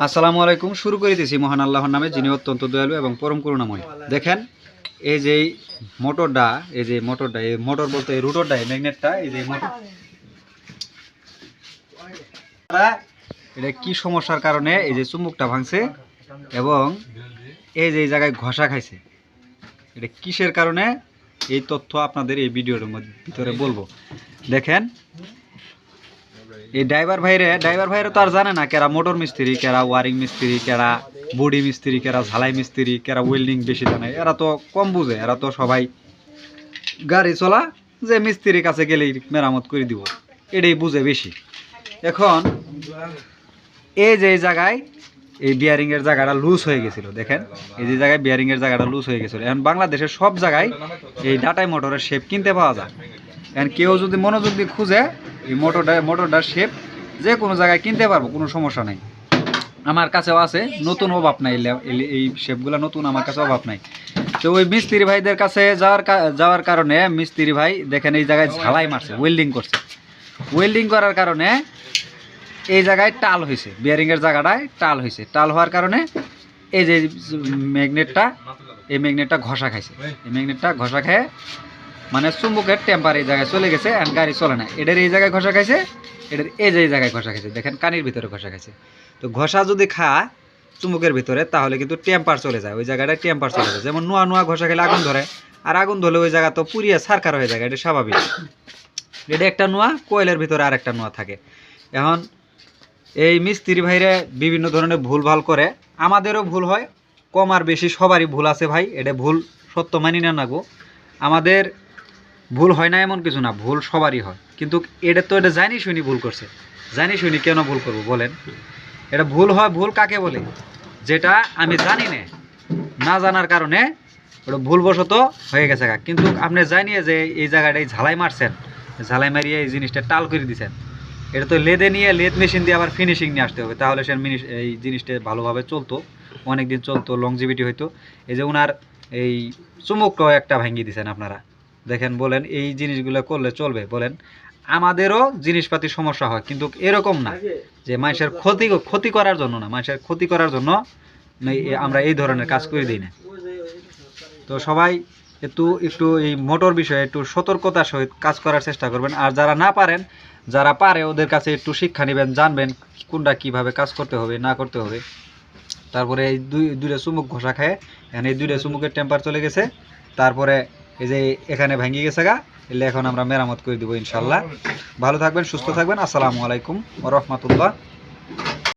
আসসালামু আলাইকুম। শুরু করে দিয়েছি মহান আল্লাহর নামে, যিনি অত্যন্ত দয়ালু এবং পরম করুণাময়। দেখেন এই যে মোটরটা, এই যে মোটরটা, এই মোটর বলতে এই রোটরটা, এই ম্যাগনেটটা, এই যে মোটর, এটা কি সমস্যার কারণে এই যে চুম্বকটা ভাঙছে এবং এই যে এই জায়গায় ঘষা খাইছে, এটা কিসের কারণে, এই তথ্য আপনাদের এই ভিডিওর ভিতরে বলবো। দেখেন এই ড্রাইভার ভাইরে তো আর জানে না কেরা মোটর মিস্ত্রি, কেরা ওয়ারিং মিস্ত্রি, কেরা বডি মিস্ত্রি, কেরা ঝালাই মিস্ত্রি, কেরা ওয়েল্ডিং বেশি জানে। এরা তো কম বুঝে, এরা তো সবাই গাড়ি চলা যে মিস্ত্রির কাছে গেলেই মেরামত করে দিব, এটাই বুঝে বেশি। এখন এই যে এই জায়গায় এই বিয়ারিংয়ের জায়গাটা লুজ হয়ে গেছিল, দেখেন এই যে জায়গায় বিয়ারিংয়ের জায়গাটা লুজ হয়ে গেছিলো। এখন বাংলাদেশের সব জায়গায় এই ডাটাই মোটরের শেপ কিনতে পাওয়া যায়। এখন কেউ যদি মনোযোগ দিয়ে খুঁজে এই মোটরটার শেপ যে কোনো জায়গায় কিনতে পারবো, কোনো সমস্যা নাই। আমার কাছেও আছে, নতুন অভাব নাই, এই শেপগুলো নতুন আমার কাছে অভাব নাই। তো ওই মিস্ত্রি ভাইদের কাছে যাওয়ার কারণে মিস্ত্রি ভাই দেখেন এই জায়গায় ঝালাই মারছে, ওয়েল্ডিং করছে। ওয়েল্ডিং করার কারণে এই জায়গায় টাল হয়েছে, বিয়ারিংয়ের জায়গাটায় টাল হয়েছে। টাল হওয়ার কারণে এই যে ম্যাগনেটটা ঘষা খাইছে। এই ম্যাগনেটটা ঘষা খেয়ে মানে চুম্বকের টেম্পার এই জায়গায় চলে গেছে, আর গাড়ি চলে না। এটার এই জায়গায় ঘষা খাইছে, এটার এই যে জায়গায় ঘষা খাইছে, দেখেন কানির ভিতরে ঘষা খাইছে। তো ঘষা যদি খায় চুম্বকের ভিতরে, তাহলে কিন্তু টেম্পার চলে যায়, ওই জায়গাটায় টেম্পার চলে যায়। যেমন নোয়া ঘষা খেলে আগুন ধরে, আর আগুন ধরলে ওই জায়গা তো পুড়িয়ে সারকার হয়ে যায়, এটা স্বাভাবিক। এটা একটা নোয়া, কোয়েলের ভিতরে আর একটা নোয়া থাকে। এখন এই মিস্ত্রি ভাইরা বিভিন্ন ধরনের ভুল ভাল করে, আমাদেরও ভুল হয়, কম আর বেশি সবারই ভুল আছে ভাই, এটা ভুল সত্য মানি না গো। আমাদের ভুল হয় না এমন কিছু না, ভুল সবারই হয়। কিন্তু এটা জানি শুনি ভুল করছে, জানি শুনি কেন ভুল করবো বলেন? এটা ভুল হয়, ভুল কাকে বলে? যেটা আমি জানি না জানার কারণে ওটা ভুলবশত হয়ে গেছে। কিন্তু আপনি জানিয়ে যে এই জায়গাটায় ঝালাই মারছেন, ঝালাই মারিয়ে এই জিনিসটা টাল করে দিচ্ছেন, এটা তো লেদ মেশিন দিয়ে আবার ফিনিশিং নিয়ে আসতে হবে, তাহলে সে এই জিনিসটা ভালোভাবে চলতো, অনেক দিন চলতো, লংজিভিটি হইতো। এই যে ওনার এই চুমুকটাও একটা ভাঙিয়ে দিচ্ছেন আপনারা, দেখেন। বলেন এই জিনিসগুলো করলে চলবে? বলেন, আমাদেরও জিনিসপাতি সমস্যা হয়, কিন্তু এরকম না যে মানুষের ক্ষতি করার জন্য না, মানুষের ক্ষতি করার জন্য আমরা এই ধরনের কাজ করে দিই না। তো সবাই একটু এই মোটর বিষয়ে একটু সতর্কতার সহিত কাজ করার চেষ্টা করবেন। আর যারা না পারেন, যারা পারে ওদের কাছে একটু শিক্ষা নেবেন, জানবেন কোনটা কিভাবে কাজ করতে হবে না করতে হবে। তারপরে এই দুইটা চুমুক ঘষা খায়, এখানে এই দুইটা চুমুকের টেম্পার চলে গেছে। তারপরে এই যে এখানে ভেঙে গেছে এলে এখন আমরা মেরামত করে দেবো ইনশাল্লাহ। ভালো থাকবেন, সুস্থ থাকবেন। আসসালামু আলাইকুম ওয়া রাহমাতুল্লাহ।